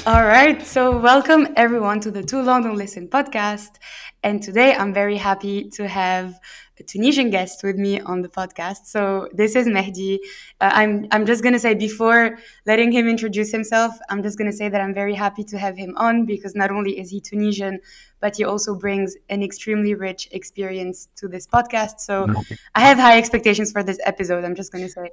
All right, so welcome everyone to the Too Long Don't Listen podcast. And today I'm very happy to have a Tunisian guest with me on the podcast. So this is Mehdi. I'm just gonna say before letting him introduce himself, I'm just gonna say that I'm very happy to have him on because not only is he Tunisian, but he also brings an extremely rich experience to this podcast. So I have high expectations for this episode. I'm just gonna say.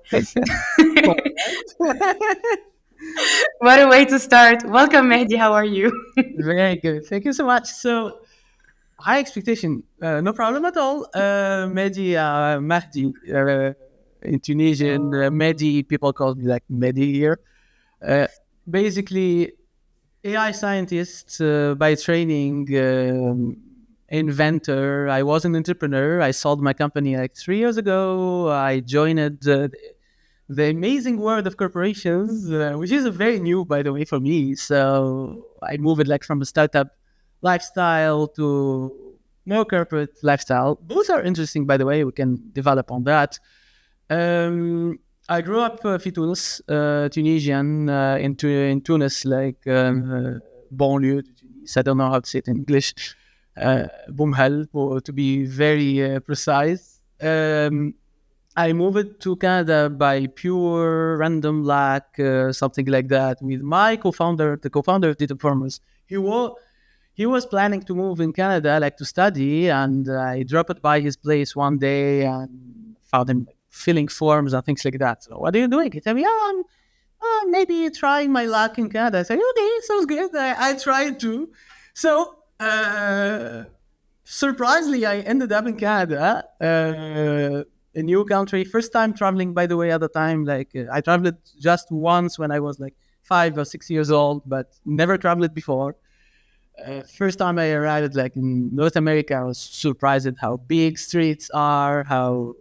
What a way to start. Welcome, Mehdi. How are you? Very good. Thank you so much. So, high expectation, no problem at all. Mehdi, in Tunisian, Mehdi, people call me like Mehdi here. Uh, Basically, AI scientist by training, inventor. I was an entrepreneur. I sold my company like 3 years ago. I joined the amazing world of corporations, which is very new, by the way, for me. So I moved like from a startup lifestyle to more corporate lifestyle. Both are interesting, by the way. We can develop on that. I grew up in Tunis, Tunisian, in Tunis, like banlieue de Tunis. I don't know how to say it in English. Boumhel, to be very precise. I moved to Canada by pure random luck, something like that, with my co-founder, the co-founder of Data Farmers. He was planning to move in Canada, like to study, and I dropped by his place one day and found him filling forms and things like that. So, what are you doing? He told me, "Oh, maybe trying my luck in Canada." I said, "Okay, sounds good. I tried too." So, surprisingly, I ended up in Canada, a new country. First time traveling, by the way, at the time. Like, I traveled just once when I was like 5 or 6 years old, but never traveled before. First time I arrived like in North America, I was surprised at how big streets are, how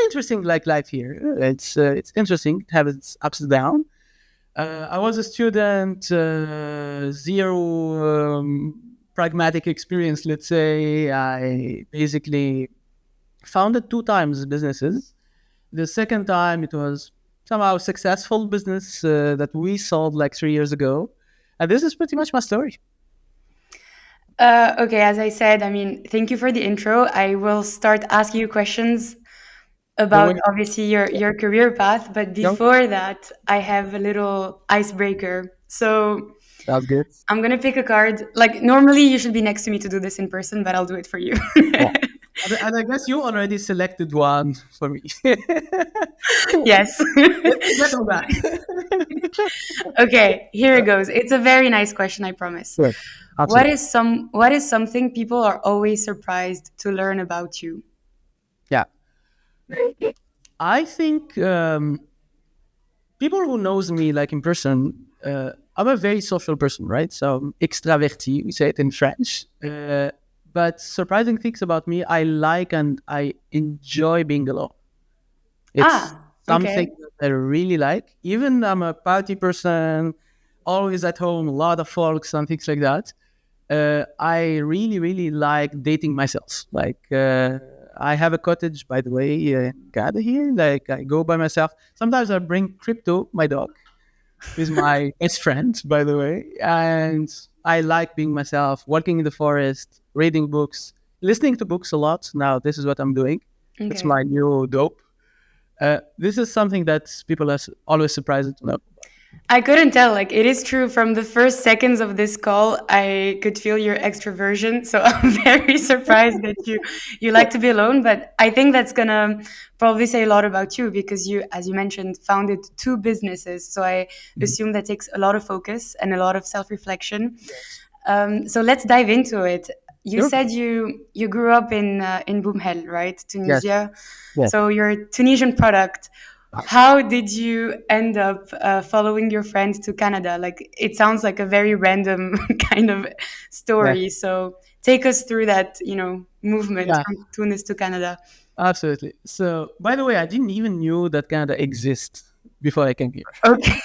interesting like life here. It's interesting to have its ups and downs. I was a student, zero pragmatic experience. Let's say I basically founded 2 times businesses. The second time it was somehow successful business that we sold like 3 years ago, and this is pretty much my story. Okay, as I said, I mean, thank you for the intro. I will start asking you questions about Going, obviously your career path, but going, before that, I have a little icebreaker. So that's good. I'm gonna pick a card. Like normally, you should be next to me to do this in person, but I'll do it for you. Yeah. And I guess you already selected one for me. Yes. Let's get on that. Okay, here it goes. It's a very nice question, I promise. Sure. What Absolutely. is something people are always surprised to learn about you? Yeah. I think people who knows me like in person, I'm a very social person, right? So I'm extraverti, we say it in French. But surprising things about me, I like and I enjoy being alone. It's Ah, okay. something that I really like. Even I'm a party person, always at home, a lot of folks and things like that. I really, really like dating myself. Like, I have a cottage, by the way, in Canada here. Like, I go by myself. Sometimes I bring Crypto, my dog, who's my best friend, by the way. And I like being myself, walking in the forest, reading books, listening to books a lot. Now, this is what I'm doing. It's Okay. my new dope. This is something that people are always surprised to know. I couldn't tell. Like, it is true from the first seconds of this call, I could feel your extroversion. So I'm very surprised that you like to be alone. But I think that's gonna probably say a lot about you because you, as you mentioned, founded 2 businesses. So I Mhm. assume that takes a lot of focus and a lot of self-reflection. Yes. So let's dive into it. You Sure. said you grew up in Boomhel, right, Yes. Tunisia. Yes. So you're a Tunisian product. How did you end up following your friend to Canada? Like it sounds like a very random kind of Yeah. story. So take us through that, movement Yeah. from Tunis to Canada. Absolutely. So, by the way, I didn't even knew that Canada exists before I came here. Okay.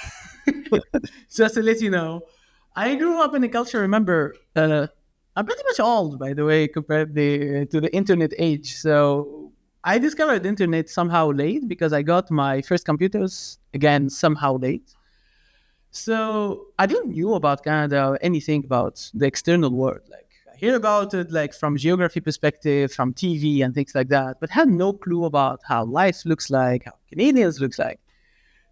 Just to let you know, I grew up in a culture. Remember, I'm pretty much old, by the way, compared to the internet age. So I discovered internet somehow late because I got my first computers again somehow late. So I didn't knew about Canada or anything about the external world. Like I hear about it like from geography perspective, from TV and things like that, but had no clue about how life looks like, how Canadians looks like.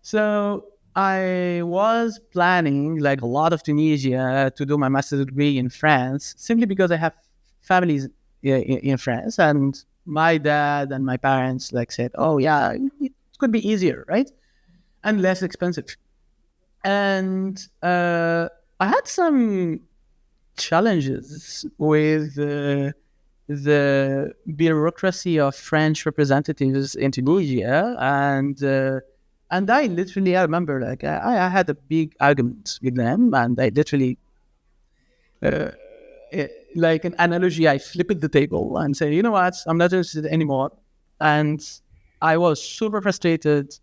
So I was planning like a lot of Tunisia to do my master's degree in France, simply because I have families in France, and my dad and my parents like said, "Oh yeah, it could be easier, right, and less expensive." And I had some challenges with the bureaucracy of French representatives in Tunisia, and I remember like I had a big argument with them, and I literally uh, like an analogy, I flipped the table and say, you know what, I'm not interested anymore, and I was super frustrated.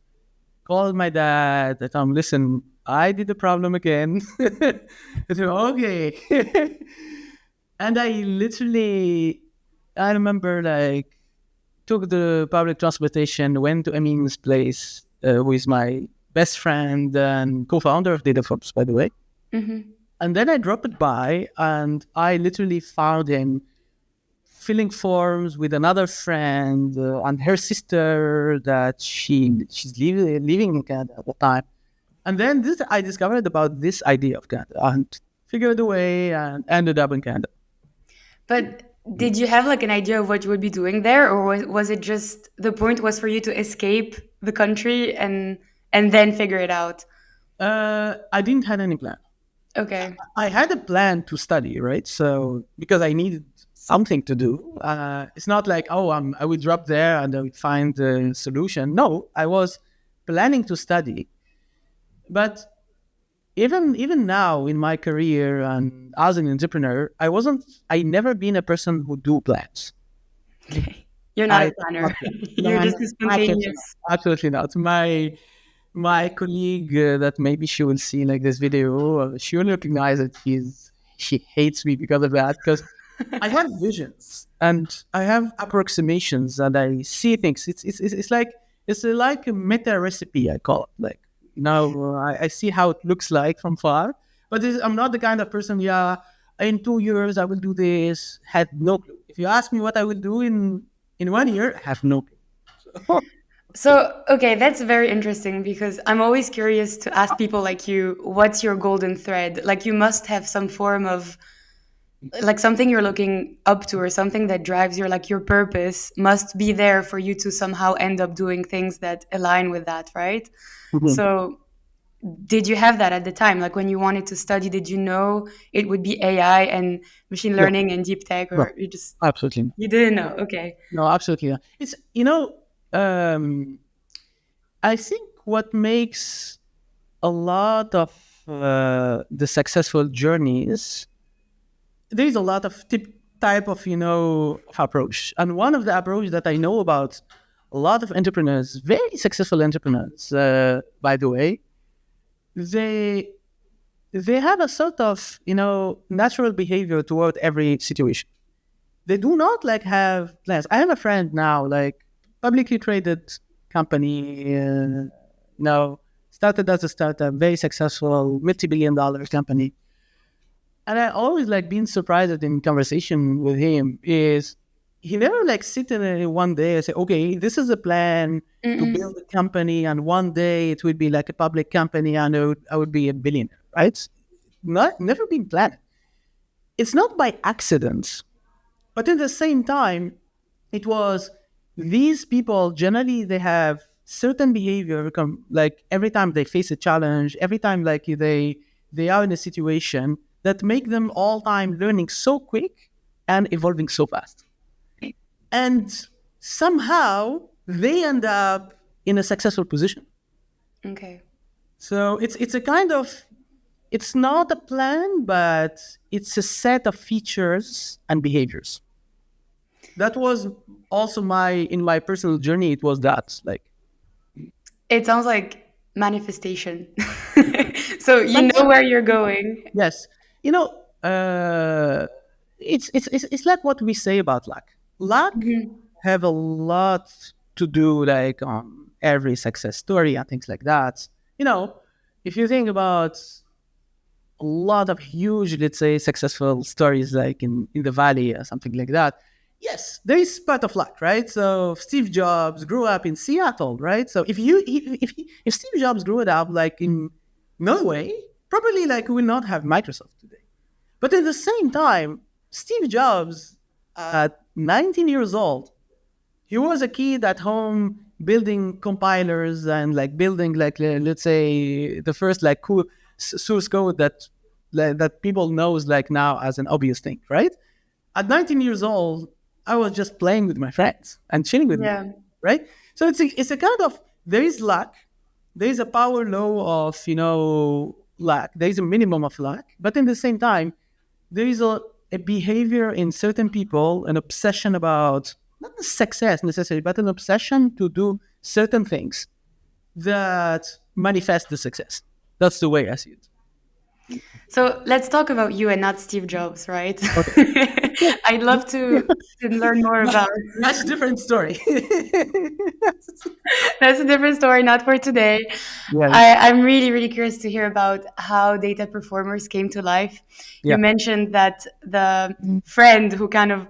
Called my dad. I told him, listen, I did the problem again. I said, okay. And I remember like took the public transportation, went to Amin's place, who is my best friend and co-founder of Datafox, by the way. Mm-hmm. And then I dropped it by, and I literally found him filling forms with another friend and her sister that living in Canada at the time. And then I discovered about this idea of Canada and figured a way and ended up in Canada. But did you have like an idea of what you would be doing there, or was it just the point was for you to escape the country and then figure it out? I didn't have any plan. Okay. I had a plan to study, right? So because I needed something to do, it's not like I would drop there and I would find a solution. No, I was planning to study, but even now in my career and as an entrepreneur, I never been a person who do plans. Okay. You're not a I planner. not yet. No, You're I'm just not. a Absolutely not. spontaneous. Absolutely not. My colleague that maybe she will see like this video, she will recognize that she hates me because of that. Because I have visions and I have approximations and I see things. It's like a meta recipe. I call it. Like now I see how it looks like from far, but I'm not the kind of person. Yeah, in 2 years I will do this. Had no clue. If you ask me what I will do in 1 year, I have no clue. So, okay, that's very interesting because I'm always curious to ask people like you, what's your golden thread? Like, you must have some form of like something you're looking up to or something that drives your purpose must be there for you to somehow end up doing things that align with that, right? So, did you have that at the time? Like when you wanted to study, did you know it would be AI and machine No, learning and deep tech, no, or you just absolutely not. you didn't know? No, Okay. no, absolutely not. It's I think what makes a lot of the successful journeys, there's a lot of type of of approach, and one of the approach that I know about a lot of entrepreneurs, very successful entrepreneurs, by the way, they they have a sort of natural behavior toward every situation. They do not like have plans. I have a friend now, like publicly traded company, started as a startup, very successful, multi-billion-dollar company. And I always like being surprised in conversation with him is he never like sit in one day and say, okay, this is a plan to Mm-mm. build a company, and one day it would be like a public company, and I would be a billionaire, right? Not never been planned. It's not by accident. But in the same time, it was these people generally they have certain behavior like every time they face a challenge, every time like they are in a situation that make them all time learning so quick and evolving so fast. And somehow they end up in a successful position. Okay. So it's a kind of it's not a plan, but it's a set of features and behaviors. That was also in my personal journey, it was that like It sounds like manifestation. So you yes, know where you're going. yes, you know it's like what we say about luck Mhm. have a lot to do like on every success story and things like that, you know if you think about a lot of huge, let's say, successful stories like in the Valley or something like that, yes, there is part of luck, right? So Steve Jobs grew up in Seattle, right? So if Steve Jobs grew up like in Norway, probably like we will not have Microsoft today. But at the same time, Steve Jobs at 19 years old, he was a kid at home building compilers and like building like let's say the first like cool source code that people knows like now as an obvious thing, right? At 19 years old, I was just playing with my friends and chilling with my Yeah. friends, right? So it's a kind of, there is luck, there is a power law of luck, there is a minimum of luck, but in the same time there is a behavior in certain people, an obsession about not the success necessarily, but an obsession to do certain things that manifest the success. That's the way I see it. So let's talk about you and not Steve Jobs, right? Okay. I'd love to learn more about. That's a different story. That's a different story, not for today. Yes. I'm really, really curious to hear about how data performers came to life. You Yeah. mentioned that the friend who kind of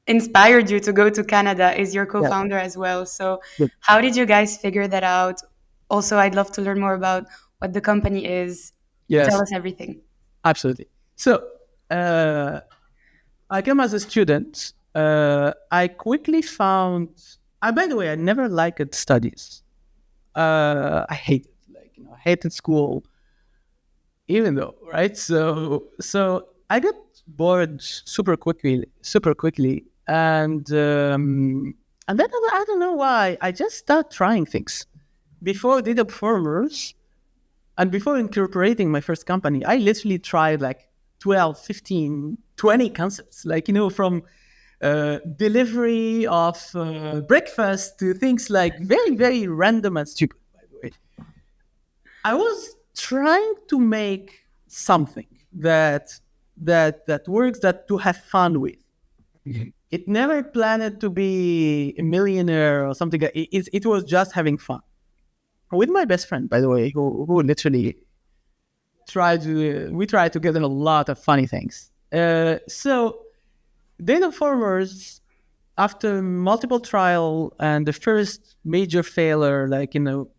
inspired you to go to Canada is your Yeah. co-founder as well. So Good. how did you guys figure that out? Also, I'd love to learn more about what the company is. Tell Yes. us everything. Absolutely. So uh, I came as a student. I quickly found. By the way, I never liked studies. I hated, I hated school, even though, right? So I got bored super quickly, and then I don't know why I just started trying things. Before data performers and before incorporating my first company, I literally tried like 12, 15, 20 concepts, from delivery of breakfast to things like very, very random and stupid, by the way. I was trying to make something that works, that to have fun with. It never planned to be a millionaire or something. It was just having fun with my best friend, by the way, who literally we tried together a lot of funny things. So data formers, after multiple trial and the first major failure,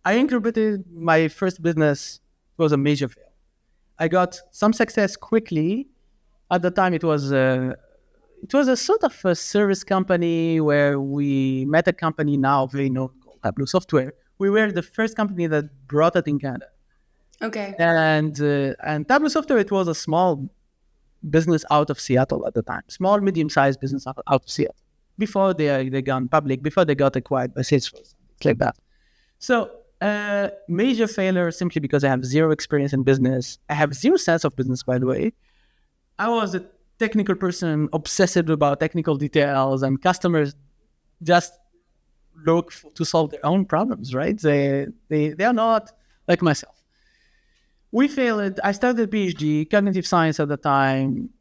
I incubated my first business. It was a major fail. I got some success quickly. At the time, it was a sort of a service company where we met a company now very known called Tableau Software. We were the first company that brought it in Canada. Okay. And Tableau Software, it was a small business out of Seattle at the time, small, medium-sized business out of Seattle. Before they gone public, before they got acquired by Salesforce, it's like that. So major failure simply because I have zero experience in business. I have zero sense of business, by the way. I was a technical person, obsessive about technical details, and customers just look to solve their own problems, right? They are not like myself. We failed. I started PhD, cognitive science at the time,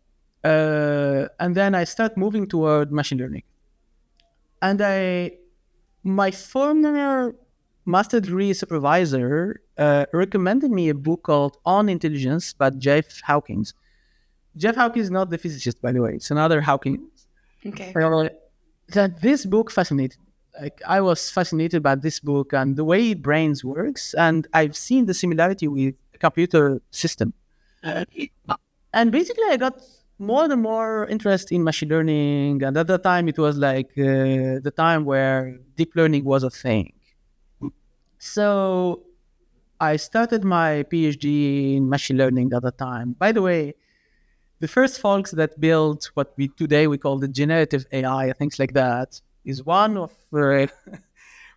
and then I started moving toward machine learning. And my former master degree supervisor recommended me a book called On Intelligence by Jeff Hawkins. Jeff Hawkins is not the physicist, by the way. It's another Hawkins. Okay. That this book fascinated me. Like, I was fascinated by this book and the way brains works, and I've seen the similarity with a computer system. And basically, I got more and more interest in machine learning. And at the time, it was like the time where deep learning was a thing. So I started my PhD in machine learning at the time. By the way, the first folks that built what we today we call the generative AI, things like that, is one of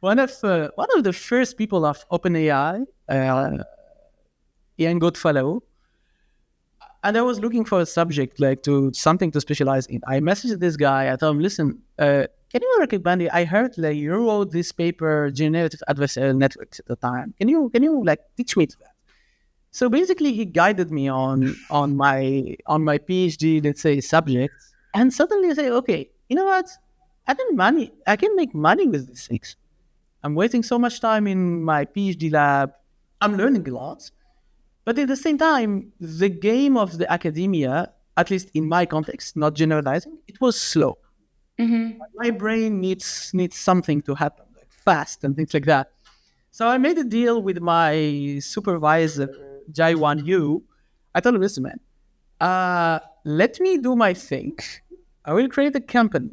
one of the first people of OpenAI, Ian Goodfellow. And I was looking for a subject, like to something to specialize in. I messaged this guy. I told him, "Listen, can you recommend it? I heard like you wrote this paper, generative adversarial networks at the time. Can you like teach me to that?" So basically, he guided me on my PhD, let's say, subjects. And suddenly I say, "Okay, you know what? I can make money with these things. I'm wasting so much time in my PhD lab. I'm learning a lot. But at the same time, the game of the academia, at least in my context, not generalizing, it was slow. Mm-hmm. My brain needs something to happen, like fast and things like that. So I made a deal with my supervisor, Jai1U. I told him, listen, man, let me do my thing. I will create a company.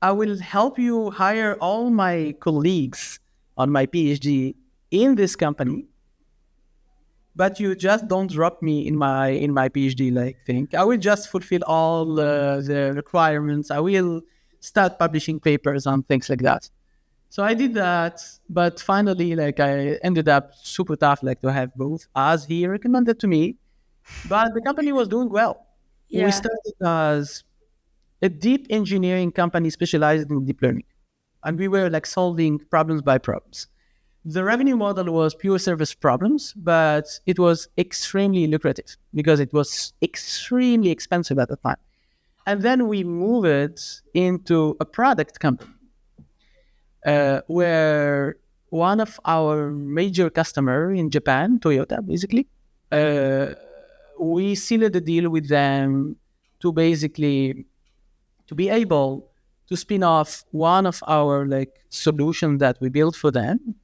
I will help you hire all my colleagues on my PhD in this company, but you just don't drop me in my PhD like thing. I will just fulfill all the requirements. I will start publishing papers on things like that. So I did that, but finally, like I ended up super tough, like to have both, as he recommended to me. But the company was doing well. We Yeah. started as a deep engineering company specialized in deep learning, and we were like solving problems by problems. The revenue model was pure service problems, but it was extremely lucrative because it was extremely expensive at the time. And then we moved it into a product company where one of our major customer in Japan, Toyota, basically, uh, we sealed a deal with them to basically to be able to spin off one of our like solution that we built for them,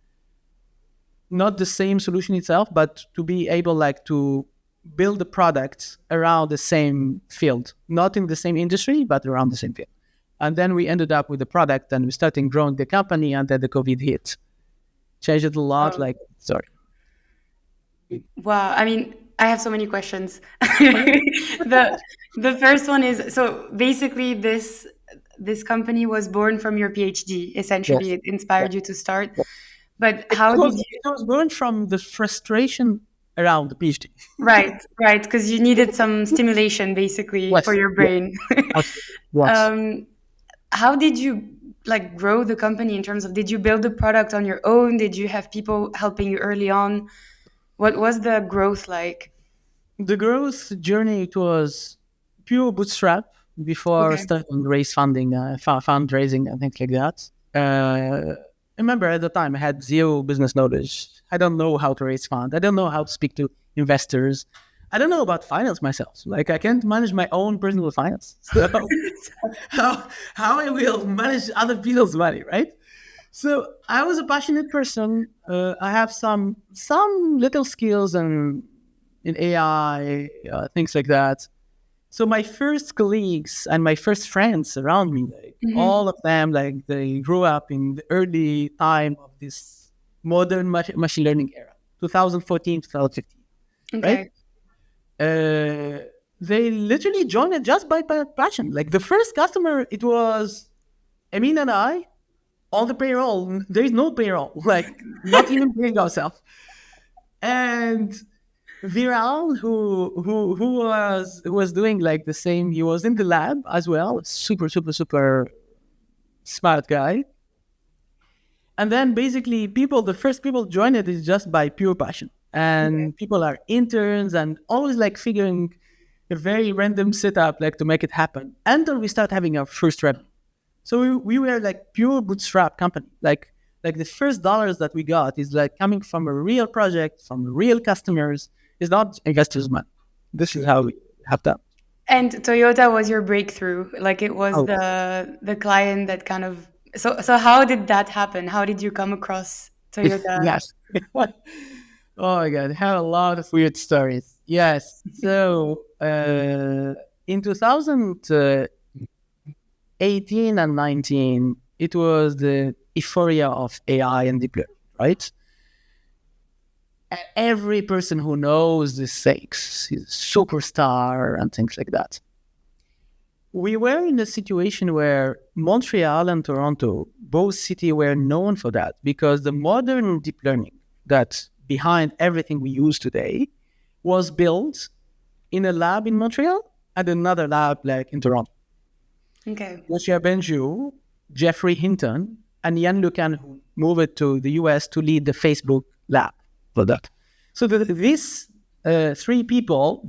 not the same solution itself, but to be able like to build the product around the same field, not in the same industry, but around the same field. And then we ended up with the product and we started growing the company, and then the COVID hit. Changed it a lot. Um, Like, sorry. wow. I mean, I have so many questions. Okay. the the first one is, so basically this company was born from your PhD. Essentially, Yes. it Yeah. inspired you to start. Yeah. But It how did was you? it was born from the frustration around the PhD. Right, right, because you needed some stimulation basically for Yes. your Yeah. brain. Absolutely. Yes. um, how did you like grow the company in terms of, did you build the product on your own? Did you have people helping you early on? What was the growth like? The growth journey, it was pure bootstrap before Okay. starting raise funding, fundraising and things like that. I remember at the time I had zero business knowledge. I don't know how to raise fund. I don't know how to speak to investors. I don't know about finance myself. Like I can't manage my own personal finance. So how I will manage other people's money, right? So I was a passionate person. I have some little skills in AI, things like that. So my first colleagues and my first friends around me, like Hmm. all of them, like they grew up in the early time of this modern machine learning era, 2014, 2015, right? Okay. Uh, they literally joined it just by passion. Like the first customer, it was Amin and I on the payroll. There is no payroll, like not even paying ourselves. And Viral, who was doing like the same, he was in the lab as well. Super super super smart guy. And then basically, the first people join it is just by pure passion, Okay. and people are interns and always like figuring a very random setup like to make it happen until we start having our first revenue. So we were like pure bootstrap company. Like the first dollars that we got is like coming from a real project, from real customers. It's not investors' money. This is how we have done. And Toyota was your breakthrough. Like it was Oh, the client that kind of, so how did that happen? How did you come across Toyota? yes. What? Oh my god, I have a lot of weird stories. Yes. So in 2018 and 19, it was the euphoria of AI and deep learning, right? Every person who knows this thinks he's a superstar and things like that. We were in a situation where Montreal and Toronto, both cities were known for that because the modern deep learning that behind everything we use today was built in a lab in Montreal and another lab like in Toronto. Okay. Yoshia Benju, Jeffrey Hinton, and Yan Lucan, who moved to the US to lead the Facebook lab for that. So these three people,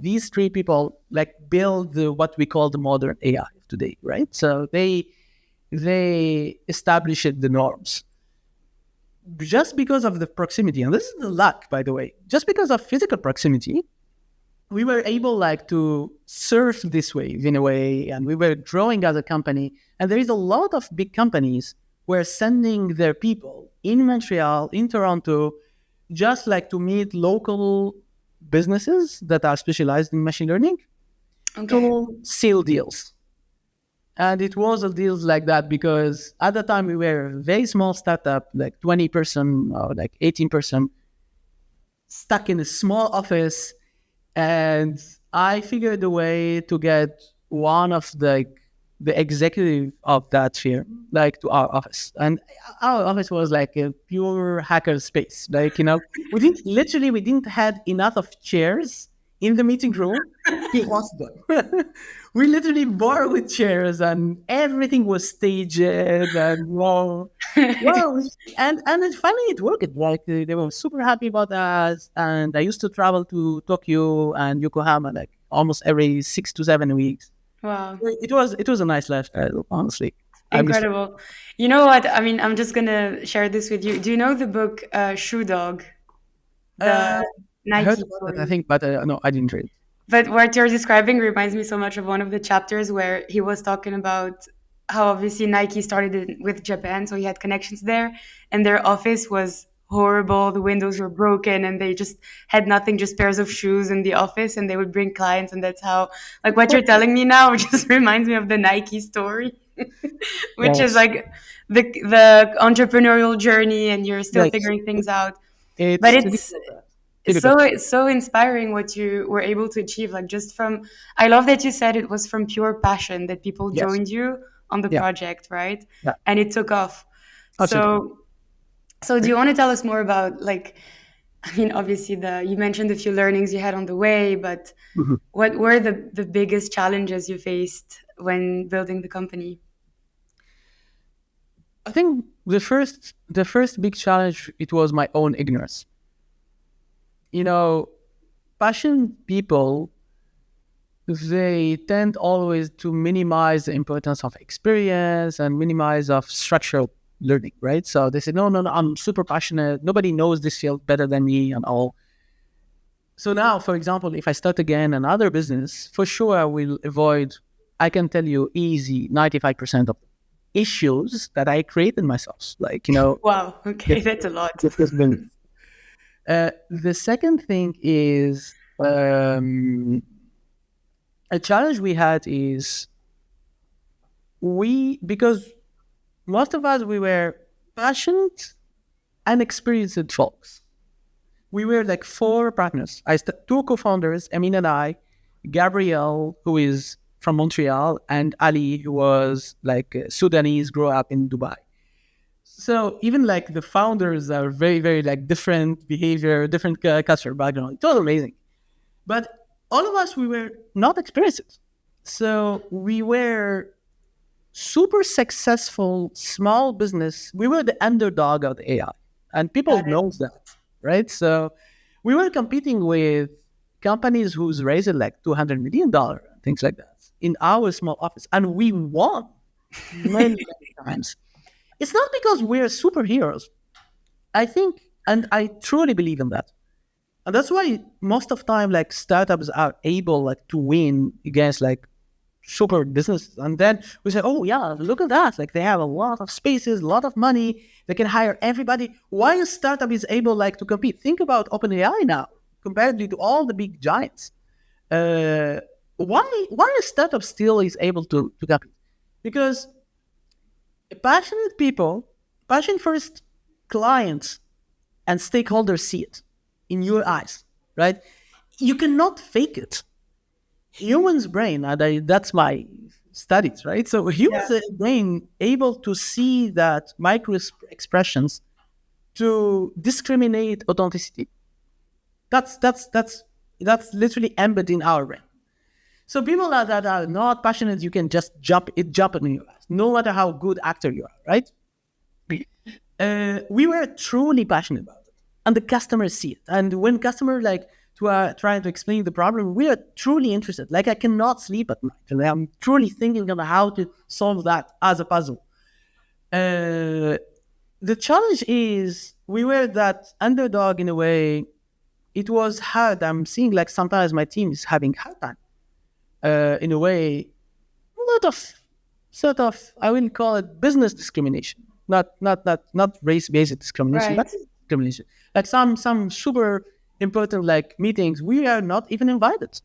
like build what we call the modern AI of today, right? So they established the norms. just because of the proximity, and this is the luck, by the way, just because of physical proximity, we were able like to surf this wave in a way, and we were growing as a company. And there is a lot of big companies were sending their people in Montreal, in Toronto, just like to meet local businesses that are specialized in machine learning Okay. to seal deals. And it was a deals like that because at the time we were a very small startup, like 20% or like 18%, stuck in a small office. And I figured a way to get one of the executive of that firm like to our office, and our office was like a pure hacker space. Like we didn't had enough of chairs in the meeting room to host them. We literally borrowed chairs, and everything was staged, and wow, and then finally it worked. Like they were super happy about us, and I used to travel to Tokyo and Yokohama like almost every 6 to 7 weeks. Wow. It was a nice lifestyle, honestly. I miss it. Incredible. You know what? I mean, I'm just gonna share this with you. Do you know the book Shoe Dog, the Uh, I heard Nike about it, I story? think, but no, I didn't read it. But what you're describing reminds me so much of one of the chapters where he was talking about how obviously Nike started with Japan, so he had connections there, and their office was horrible. The windows were broken, and they just had nothing, just pairs of shoes in the office, and they would bring clients, and that's how, like, what you're telling me now just reminds me of the Nike story, which is Yes. like the entrepreneurial journey, and you're still Yes. figuring things out. But It's typical of that. Typical. it's so inspiring what you were able to achieve, like just from, I love that you said it was from pure passion that people Yes. joined you on the Yeah. project, right? Yeah. And it took off. Absolutely. So do you want to tell us more about, like, I mean, obviously the you mentioned a few learnings you had on the way, but Mhm. what were the biggest challenges you faced when building the company? I think the first big challenge, it was my own ignorance. You know, passionate people, they tend always to minimize the importance of experience and minimize of structural learning, right? So they say, no, no, no, I'm super passionate. Nobody knows this field better than me and all. So now, for example, if I start again another business, for sure I will avoid, I can tell you easy 95% of issues that I created myself. Like, Wow, okay, get, that's a lot. get this business. The second thing is a challenge we had is because most of us, we were passionate and experienced folks. We were like four partners. Two co-founders, Amin and I, Gabrielle, who is from Montreal, and Ali, who was like Sudanese, grew up in Dubai. So even like the founders are very, very like different behavior, different culture background. It was amazing. But all of us, we were not experienced. So we were super successful small business. We were the underdog of the AI, and people Got it. knows that, right? So we were competing with companies who's raised like $200 million, things like that, in our small office, and we won many, many times. It's not because we're superheroes. I think, and I truly believe in that. And that's why most of time, like startups are able like to win against like super businesses. And then we say, oh yeah, look at that. Like they have a lot of spaces, a lot of money. They can hire everybody. Why a startup is able like to compete? Think about OpenAI now, compared to all the big giants. Uh, why a startup still is able to compete? Because passionate people, passion first clients and stakeholders see it in your eyes, right? You cannot fake it. Humans' brain, that's my studies, right? So Yeah. humans' brain able to see that micro expressions to discriminate authenticity. That's literally embedded in our brain. So people that are not passionate, you can just jump in your eyes, no matter how good actor you are, right? We were truly passionate about it, and the customers see it. And when customer like to trying to explain the problem, we are truly interested. Like I cannot sleep at night, and I'm truly thinking about how to solve that as a puzzle. Uh, The challenge is we were that underdog in a way. It was hard. I'm seeing like sometimes my team is having hard time. In a way, a lot of sort of I will call it business discrimination, not race based discrimination, but Right. discrimination. Like some super important like meetings, we are not even invited,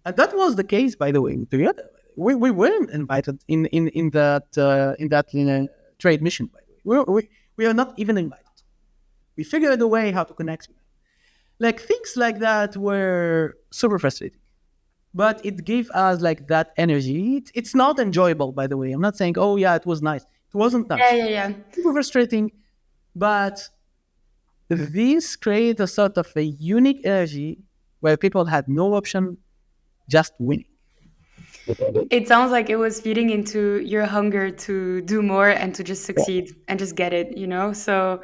and that was the case by the way. Together, we weren't invited in that trade mission. By the way, we are not even invited. We figured a way how to connect. Like things like that were super frustrating, but it gave us like that energy. It's not enjoyable, by the way. I'm not saying, oh yeah, it was nice. It wasn't Yeah, nice. yeah, yeah. Super frustrating, but this created a sort of a unique energy where people had no option, just winning. It sounds like it was feeding into your hunger to do more and to just Yeah. succeed and just get it, you know? So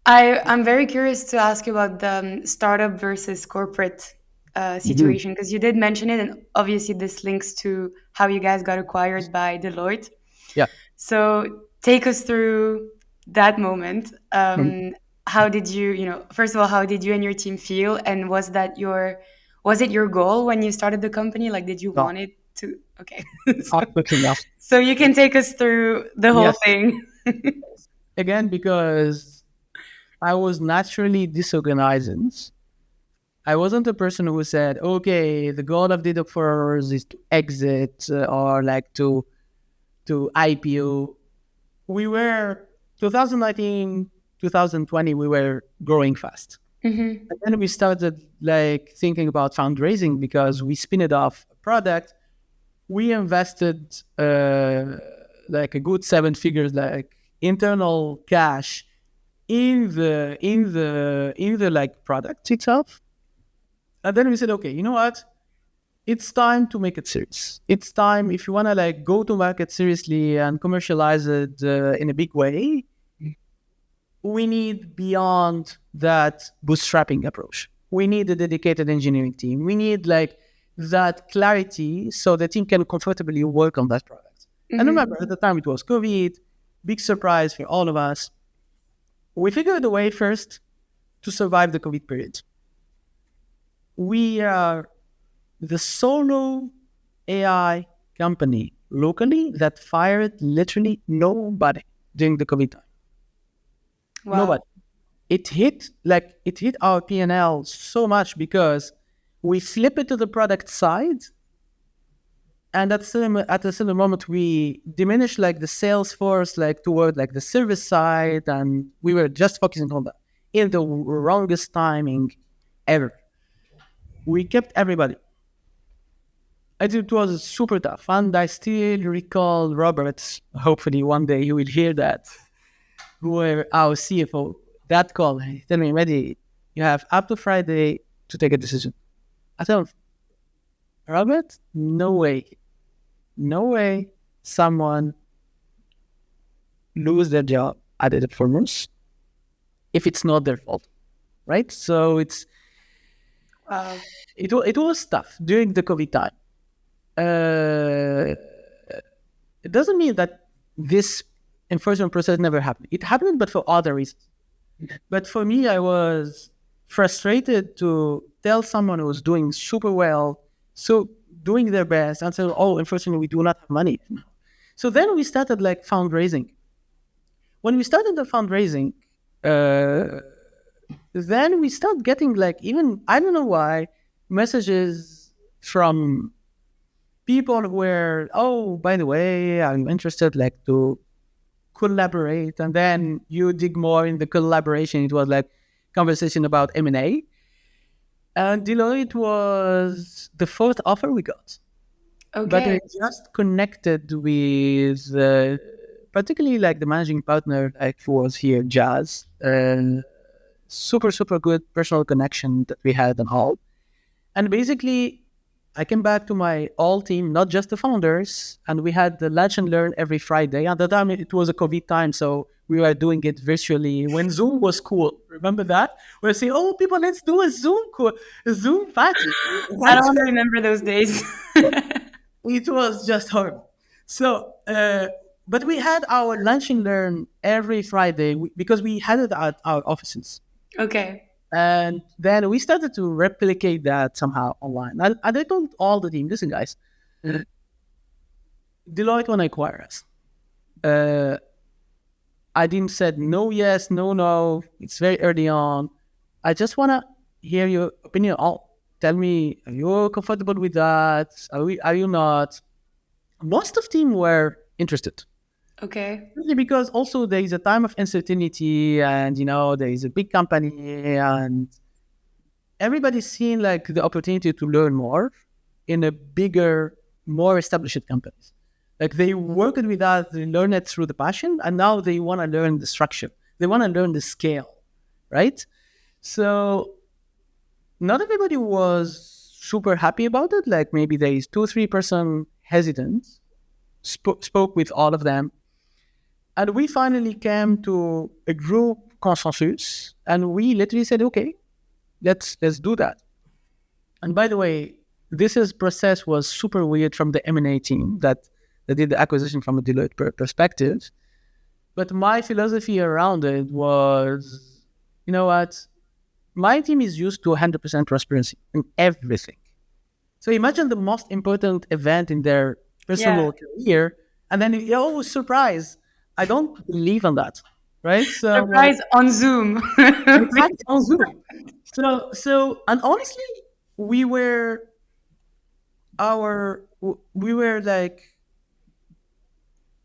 I'm very curious to ask you about the startup versus corporate Mhm. situation because you did mention it, and obviously this links to how you guys got acquired by Deloitte. Yeah. So take us through that moment. Mhm. How did you, first of all, how did you and your team feel, and was it your goal when you started the company? Like, did you No, want it to? Okay, so, absolutely not. so you can take us through the whole Yes. thing. Again, because I was naturally disorganized. I wasn't a person who said, okay, the goal of data first is to exit or like to IPO. We were 2019, 2020, we were growing fast. Hmm. And then we started like thinking about fundraising because we spin it off a product. We invested like a good 7 figures, like internal cash in the like product itself. And then we said, okay, you know what? It's time to make it serious. It's time if you want to like go to market seriously and commercialize it in a big way. We need beyond that bootstrapping approach. We need a dedicated engineering team. We need like that clarity so the team can comfortably work on that product. And Hmm. remember, at the time it was COVID, big surprise for all of us. We figured a way first to survive the COVID period. We are the solo AI company locally that fired literally nobody during the COVID time. Wow. Nobody. It hit our P&L so much because we flip it to the product side, and at a similar moment we diminish like the sales force like toward like the service side, and we were just focusing on that in the wrongest timing ever. We kept everybody. It was super tough, and I still recall Robert. Hopefully, one day you will hear that. Who were our CFO? That call. He told me, Mehdi, you have up to Friday to take a decision. I told him, Robert, no way, no way. Someone lose their job at the performance if it's not their fault, right? So Wow. it was tough during the COVID time. Uh, it doesn't mean that this enforcement process never happened. It happened, but for other reasons. But for me, I was frustrated to tell someone who was doing super well, so doing their best, and say, "Oh, unfortunately, we do not have money." So then we started like fundraising. When we started the fundraising, uh, then we start getting like even I don't know why messages from people who were, oh, by the way, I'm interested like to collaborate, and then you dig more in the collaboration. It was like conversation about M&A, and Deloitte was the fourth offer we got. But Okay. I just connected with particularly like the managing partner like who was here, Jazz, and super good personal connection that we had and all. And basically, I came back to my all team, not just the founders, and we had the lunch and learn every Friday. At the time, it was a COVID time, so we were doing it virtually when Zoom was cool. Remember that? We were saying, "Oh, people, let's do a Zoom party." I What? don't remember those days. It was just horrible. So But we had our lunch and learn every Friday because we had it at our offices. Okay. And then we started to replicate that somehow online. And I told all the team, listen, guys, Deloitte want to acquire us. Uh, I didn't said no, yes, no, no. It's very early on. I just want to hear your opinion. All tell me, are you comfortable with that? Are you not? Most of team were interested. Okay. Simply because also there is a time of uncertainty, and there is a big company, and everybody's seeing like the opportunity to learn more in a bigger, more established companies. Like they worked with us, they learned it through the passion, and now they want to learn the structure. They want to learn the scale, right? So not everybody was super happy about it. Like maybe there is 2-3% hesitant. Spoke with all of them, and we finally came to a group consensus, and we literally said, okay, let's do that. And by the way, process was super weird from the M&A team that did the acquisition from a Deloitte perspective. But my philosophy around it was, you know what? My team is used to 100% transparency in everything. So imagine the most important event in their Yeah. personal career, and then oh, surprise! I don't believe on that, right? So Surprise on Zoom. exactly on Zoom. And honestly, we were we were like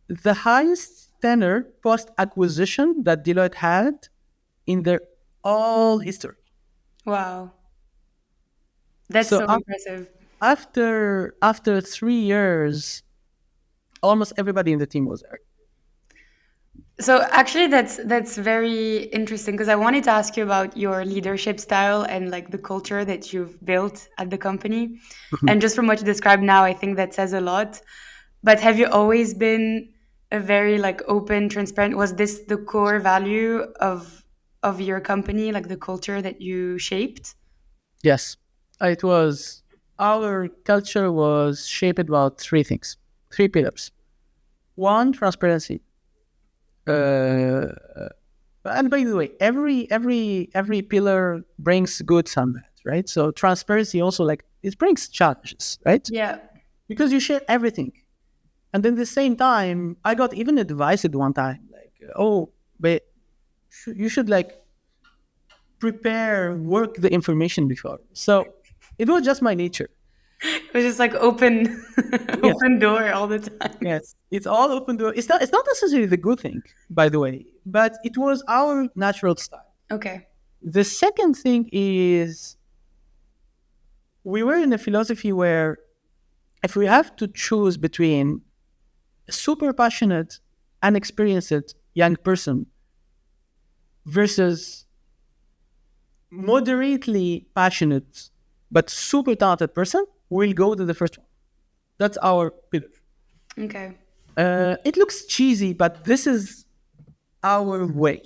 the highest tenor post acquisition that Deloitte had in their all history. Wow. That's So so impressive. after 3 years, almost everybody in the team was there. So actually that's very interesting because I wanted to ask you about your leadership style and like the culture that you've built at the company. And just from what you described now, I think that says a lot. But have you always been a very like open, transparent? Was this the core value of your company, like the culture that you shaped? Yes, it was. Our culture was shaped about three things, three pillars. One, transparency. Uh, and by the way, every pillar brings goods and bad, right? So transparency also like it brings challenges, right? Yeah. Because you share everything, and then at the same time, I got even advised at one time, like, oh, but you should like work the information before. So it was just my nature. It was just like open Yeah. open door all the time. Yes, it's all open door. It's not necessarily the good thing, by the way, but it was our natural style. Okay. The second thing is we were in a philosophy where if we have to choose between a super passionate, unexperienced young person versus moderately passionate but super talented person, we'll go to the first one. That's our pillar. Okay. It looks cheesy, but this is our way.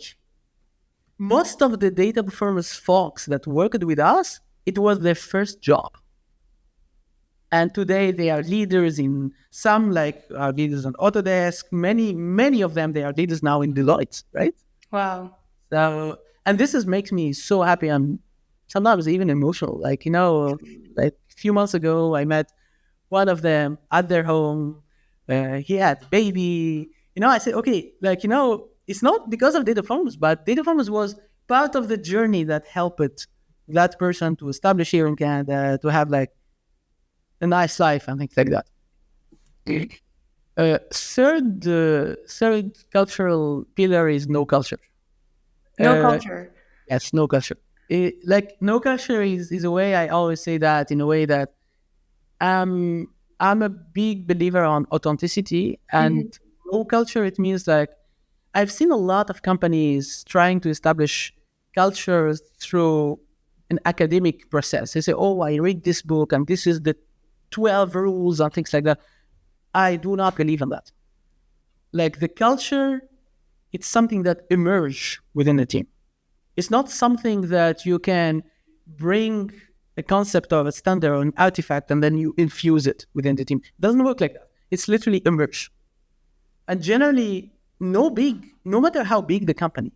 Most of the data performance folks that worked with us, it was their first job. And today they are leaders in some like are leaders on Autodesk. Many of them, they are leaders now in Deloitte, right? Wow. So, and this is makes me so happy. I'm sometimes even emotional. Like, like a few months ago, I met one of them at their home. He had a baby. I said, okay, like, it's not because of data farms, but data farms was part of the journey that helped that person to establish here in Canada, to have like a nice life and things like that. Third cultural pillar is no culture. No culture. Yes, no culture. Like no culture is a way I always say that in a way that I'm a big believer on authenticity and Mhm. no culture. It means like I've seen a lot of companies trying to establish cultures through an academic process. They say, "Oh, I read this book and this is the 12 rules and things like that." I do not believe in that. Like the culture, it's something that emerge within the team. It's not something that you can bring a concept of a standard or an artifact and then you infuse it within the team. It doesn't work like that. It's literally emerge. And generally, no matter how big the company,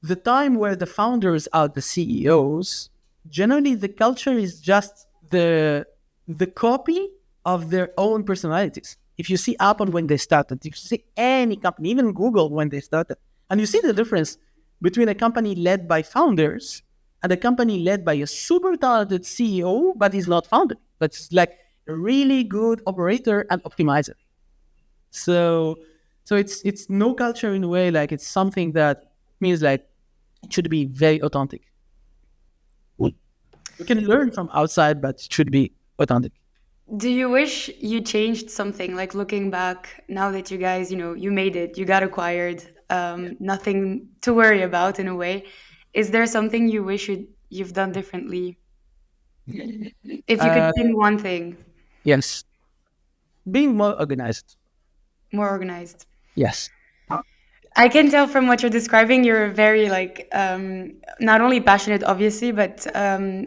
the time where the founders are the CEOs, generally the culture is just the copy of their own personalities. If you see Apple when they started, if you see any company, even Google when they started, and you see the difference between a company led by founders and a company led by a super talented CEO, but he's not founder, but it's like a really good operator and optimizer. So it's no culture in a way, like it's something that means like it should be very authentic. You can learn from outside, but it should be authentic. Do you wish you changed something, like looking back now that you guys, you made it, you got acquired, nothing to worry about in a way? Is there something you wish you've done differently? If you could Uh, pin one thing, yes, being more organized. more organized. Yes. I can tell from what you're describing, you're very like not only passionate, obviously, but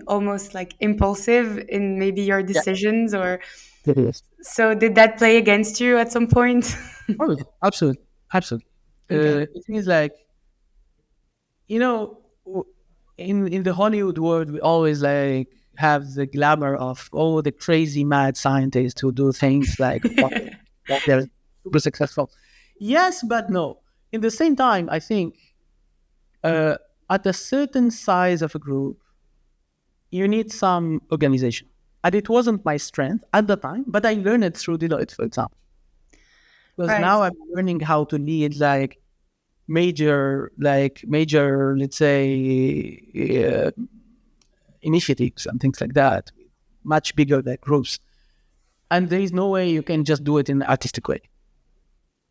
almost like impulsive in maybe your Yeah. decisions. Or It is. so, did that play against you at some point? Oh, absolutely, absolutely. Okay. It means like you know, w- in the Hollywood world, we always like have the glamour of the crazy mad scientists who do things like that they're super successful. Yes, but no. In the same time, I think uh, at a certain size of a group, you need some organization. And it wasn't my strength at the time, but I learned it through Deloitte, for example. Because Right. now I'm learning how to lead like major, let's say, initiatives and things like that, much bigger than groups. And there is no way you can just do it in an artistic way.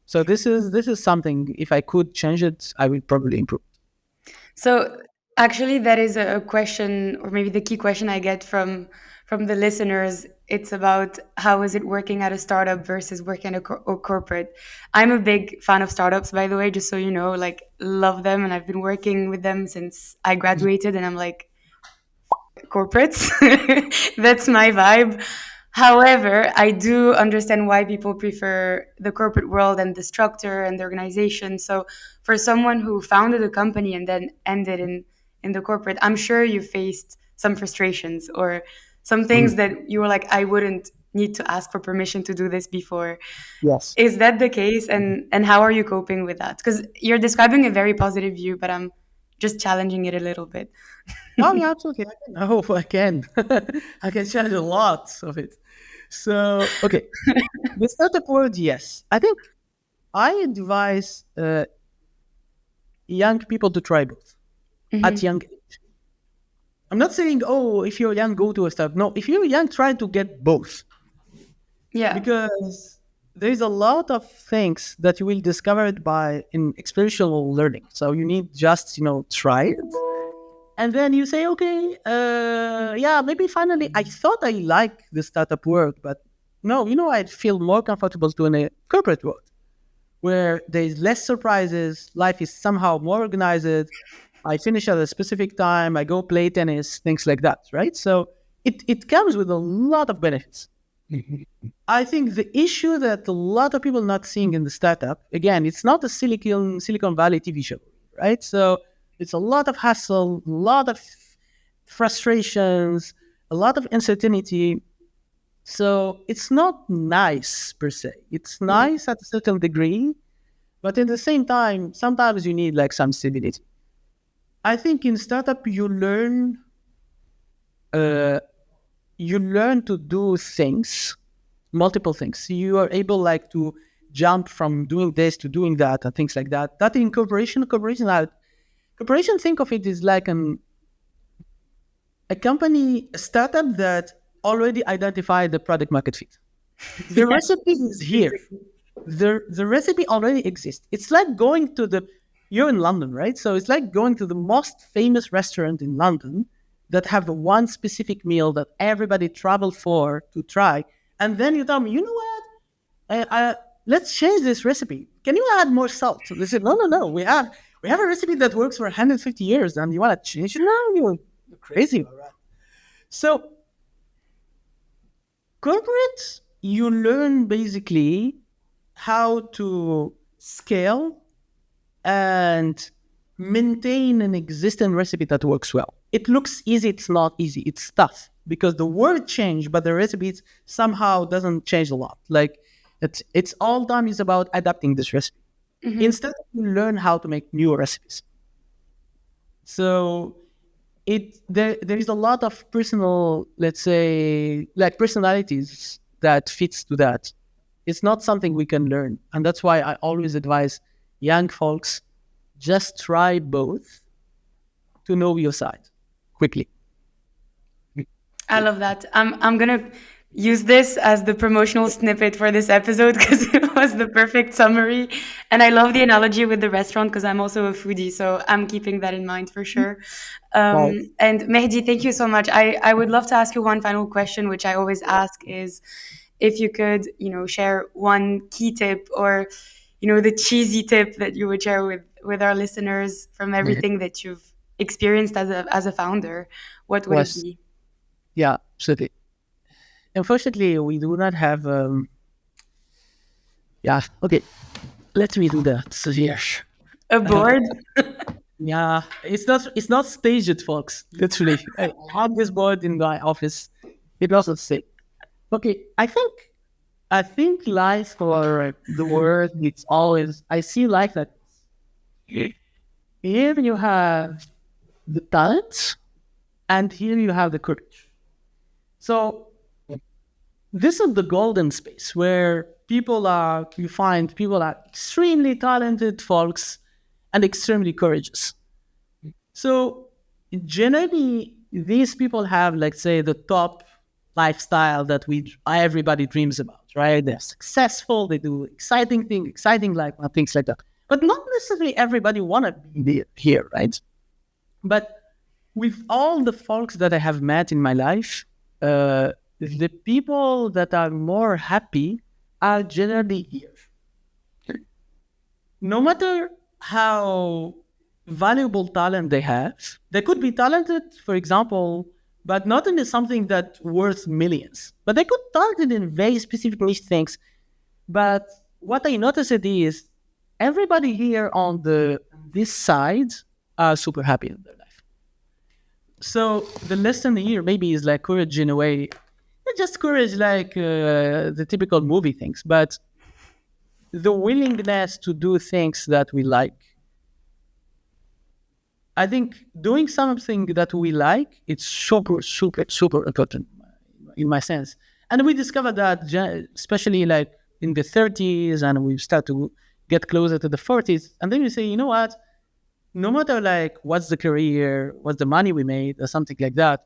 So this is something. If I could change it, I would probably improve. So actually, that is a question, or maybe the key question I get from the listeners. It's about how is it working at a startup versus working at a corporate. I'm a big fan of startups, by the way, just so you know. Like, love them, and I've been working with them since I graduated, and I'm like, corporates. That's my vibe. However, I do understand why people prefer the corporate world and the structure and the organization. So, for someone who founded a company and then ended in the corporate, I'm sure you faced some frustrations or some things Mhm. that you were like, I wouldn't need to ask for permission to do this before. Yes. Is that the case? And how are you coping with that? Because you're describing a very positive view, but I'm just challenging it a little bit. Oh yeah, absolutely. I hope I can. I can change a lot of it. So okay, the startup world, yes. I think I advise young people to try both at Hmm. young age. I'm not saying, if you're young, go to a startup. No, if you're young, try to get both Yeah. because there's a lot of things that you will discover it by in experiential learning. So you need just try it, and then you say, okay, yeah, maybe finally I thought I like the startup world, but no, I'd feel more comfortable doing a corporate world where there's less surprises, life is somehow more organized. I finish at a specific time, I go play tennis, things like that, right? So it comes with a lot of benefits. I think the issue that a lot of people not seeing in the startup, again, it's not a Silicon Valley TV show, right? So it's a lot of hassle, a lot of frustrations, a lot of uncertainty. So it's not nice per se. It's nice at a certain degree, but at the same time, sometimes you need like some stability. I think in startup uh, you learn to do things, multiple things. You are able like to jump from doing this to doing that and things like that. That in corporation, think of it as like a company, a startup that already identified the product market fit. The Yeah. recipe is here. The recipe already exists. It's like going to the you're in London, right? So it's like going to the most famous restaurant in London that have one specific meal that everybody travel for to try, and then you tell me, you know what? Let's change this recipe. Can you add more salt? So they said, no, no, no. We have a recipe that works for 150 years, and you want to change it? No, you're crazy, all right? So corporate, you learn basically how to scale and maintain an existing recipe that works well. It looks easy, it's not easy, it's tough because the word changed, but the recipe somehow doesn't change a lot. Like it's all time is about adapting this recipe. Hmm. Instead, you learn how to make new recipes. So there is a lot of personal, let's say, like personalities that fits to that. It's not something we can learn, and that's why I always advise young folks just try both to know your side quickly. I love that. I'm gonna use this as the promotional snippet for this episode because it was the perfect summary. And I love the analogy with the restaurant because I'm also a foodie, so I'm keeping that in mind for sure. Right. And Mehdi, thank you so much. I would love to ask you one final question, which I always ask is if you could, share one key tip or, the cheesy tip that you would share with our listeners from everything that you've experienced as a founder, what would it Was be? yeah, absolutely. Unfortunately, we do not have. Yeah, okay. Let me do that. So here. A board? Yeah, it's not staged, folks. Literally, I have this board in my office. It doesn't say. Okay, I think life or the word it's always I see life that here you have the talent and here you have the courage. So this is the golden space where you find people are extremely talented folks and extremely courageous. So generally, these people have, let's say, the top lifestyle that we everybody dreams about, right? They're successful, they do exciting things, exciting life, and things like that. But not necessarily everybody want to be here, right? But with all the folks that I have met in my life, the people that are more happy are generally here. No matter how valuable talent they have, they could be talented, for example, but not in something that worth millions. But they could talented in very specific niche things. But what I noticed is everybody here on this side are super happy in their life. So the lesson here maybe is like courage in a way, not just courage like the typical movie things, but the willingness to do things that we like. I think doing something that we like, it's super, super, super important in my sense. And we discovered that, especially like in the 30s, and we start to get closer to the 40s. And then you say, you know what? No matter like what's the career, what's the money we made, or something like that,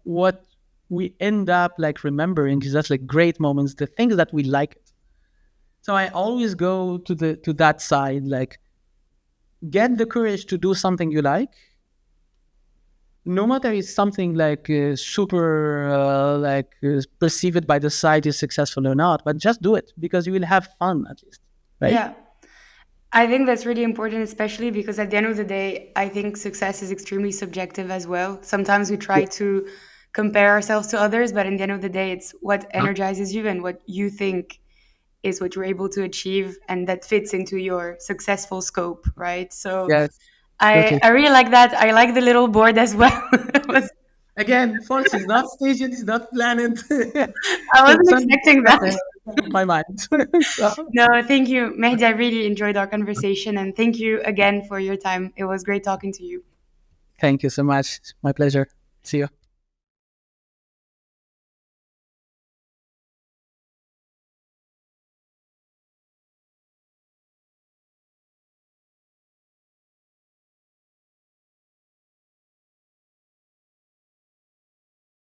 what we end up like remembering is just like great moments, the things that we like. So I always go to that side, like get the courage to do something you like, no matter it's something like super perceived by the society as successful or not, but just do it because you will have fun at least, right? Yeah. I think that's really important, especially because at the end of the day, I think success is extremely subjective as well. Sometimes we try Yeah. to compare ourselves to others, but in the end of the day, it's what energizes you and what you think is what you're able to achieve and that fits into your successful scope, right? So Yes, I, totally. I really like that. I like the little board as well. Again, folks, it's not staged, it's not planned. I It's wasn't something expecting that that. my mind. So, No, thank you, Mehdi. I really enjoyed our conversation and thank you again for your time. It was great talking to you. thank you so much. My pleasure. See you.